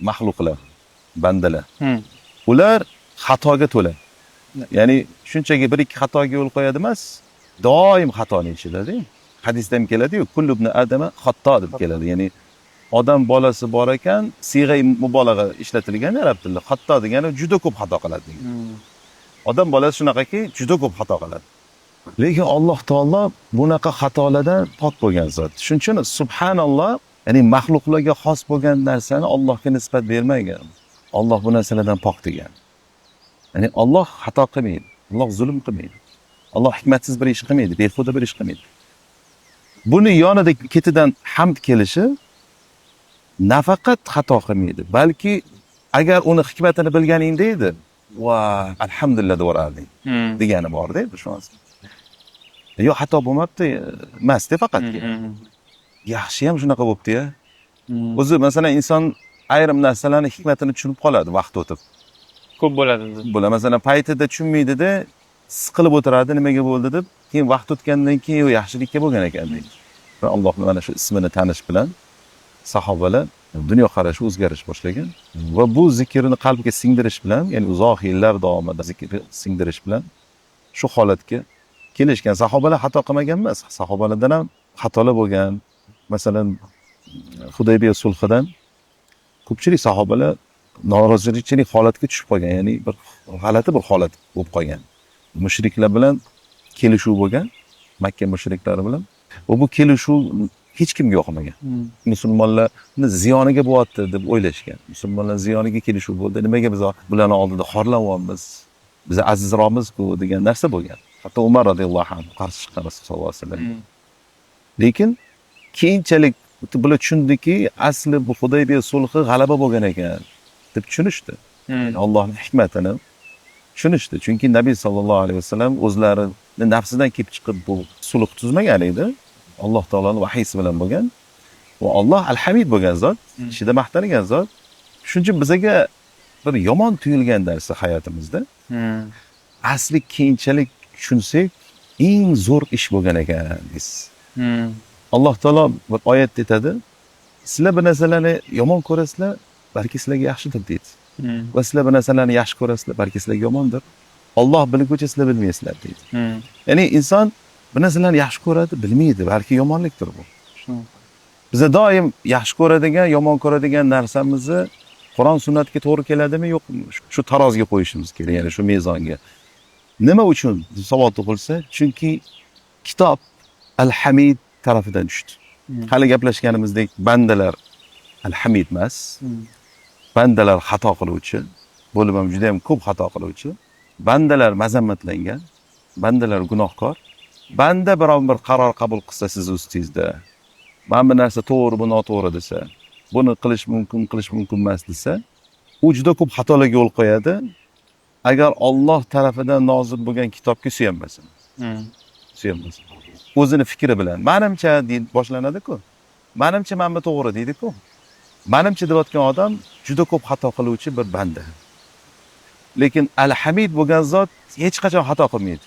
maxluqlar, bandalar. Ular xatoga to'la. Ya'ni shunchaki bir ikki xatoga yo'l qo'yadi emas, doim xatoning ichida-da. Hadisda ham keladi-ku, kullu ibn adama xato deb keladi. Ya'ni odam bolasi bor ekan, siyg'ay mubolag'a ishlatilgan arab tilida. Xato degani juda ko'p xato qiladi degan. Odam bolasi shunaqaki, juda ko'p xato qiladi. Lekin Alloh taolo bunaqa xatolardan pok bo'lgan zot. Shuning uchun subhanalloh, ya'ni maxluqlarga xos bo'lgan narsani Allohga nisbat bermagan. Alloh bu narsalardan pok degan. Ya'ni Alloh xato qilmaydi. Alloh zulm qilmaydi. Alloh hikmatsiz bir ish qilmaydi, behuda bir ish qilmaydi. Buni yonida ketidan hamd kelishi nafaqat xato qilmaydi, balki agar uni hikmatini bilganingda edi, va alhamdulillah devorarding degani bor-da shu an. Yo xato bo'lmabdi, emas-da faqatga. Yaxshi ham shunaqa bo'pti-ya. O'zi masalan inson ayrim narsalarning hikmatini tushunib qoladi vaqt o'tib. Ko'p bo'ladi. Bular masalan paytida tushunmaydi-da, siqilib o'tiradi, nimaga bo'ldi deb, keyin vaqt o'tgandan keyin yaxshilikka bo'lgan ekan deydi. Va Allohning mana shu ismini tanish bilan sahobalar dunyo qarashi o'zgarish boshlagan va bu zikrni qalbga singdirish bilan, ya'ni uzoq yillar davomida zikrni singdirish bilan shu holatga kelishgan. Sahobalar xato qilmagan emas. Sahobalardan ham xatolar bo'lgan. Masalan, Hudaybiya sulhidan ko'pchilik sahobalar norozilik holatga tushib qolgan, ya'ni bir g'alati bir holat bo'lib qolgan. Mushriklar bilan kelishuv bo'lgan, Makka mushriklari bilan. Va bu kelishuv hech kimga yoqmagan. Musulmonlarni ziyoniga bo'lyapti deb o'ylashgan. Musulmonlar ziyoniga kelishuv bo'ldi. Nimaga biz bularni oldida xorlanyapmiz? Biz azizroqmiz-ku degan narsa bo'lgan. Hatto Umar radhiyallohu anhu qarshi chiqqan Rasululloh sollallohu alayhi vasallam. Lekin keyinchalik bular tushundiki, asli bu Hudaybiya sulhi g'alaba bo'lgan ekan deb tushunishdi. Allohning hikmatini tushunishdi. Chunki Nabiy sallallohu alayhi vasallam o'zlarini nafsidan kelib chiqib bu sulh tuzmagan edi. Alloh taoloning vahiysi bilan bo'lgan. Va Alloh al-Hamid bo'lgan zot, ishida maqtangan zot. Shuning uchun bizga bir yomon tuyulgan narsa hayotimizda. Asli keyinchalik tushunsak, eng zo'r ish bo'lgan ekan biz. Alloh taolo bir oyatda aytadi, sizlar bir narsalarni yomon ko'rasizlar, balki sizlarga yaxshidir deydi. Va sizlar bir narsalarni yaxshi ko'rasizlar, balki sizlarga yomondir. Alloh bilguchi, sizlar bilmaysizlar deydi. Ya'ni inson bir narsalarni yaxshi ko'radi, bilmaydi, balki yomonlikdir bu. Biz doim yaxshi ko'radigan, yomon ko'radigan narsamizni Qur'on sunnatga to'g'ri keladimi, yo'qmi? Shu tarozga qo'yishimiz kerak, ya'ni shu mezonga. Nima uchun savol tug'ilsa? Chunki kitob al-Hamid tarafidan tushdi. Hali gaplashganimizdek, bandalar al-Hamid emas. Bandalar xato qiluvchi, bo'lib ham juda ham ko'p xato qiluvchi. Bandalar mazammatlangan, bandalar gunohkor. Banda biror bir qaror qabul qilsa siz ustingizda, mana bu narsa to'g'ri, bu noto'g'ri desa, buni qilish mumkin emas desa, u juda ko'p xatolarga yo'l qo'yadi. Agar Alloh tarafidan nozil bo'lgan kitobga suyanmasa. Suyanmasa. O'zini fikri bilan, menimcha deb boshlanadi-ku. Menimcha mana bu to'g'ri deydi-ku. Menimcha deyotgan odam juda ko'p xato qiluvchi bir banda. Lekin al-Hamid bo'lgan zot hech qachon xato qilmaydi.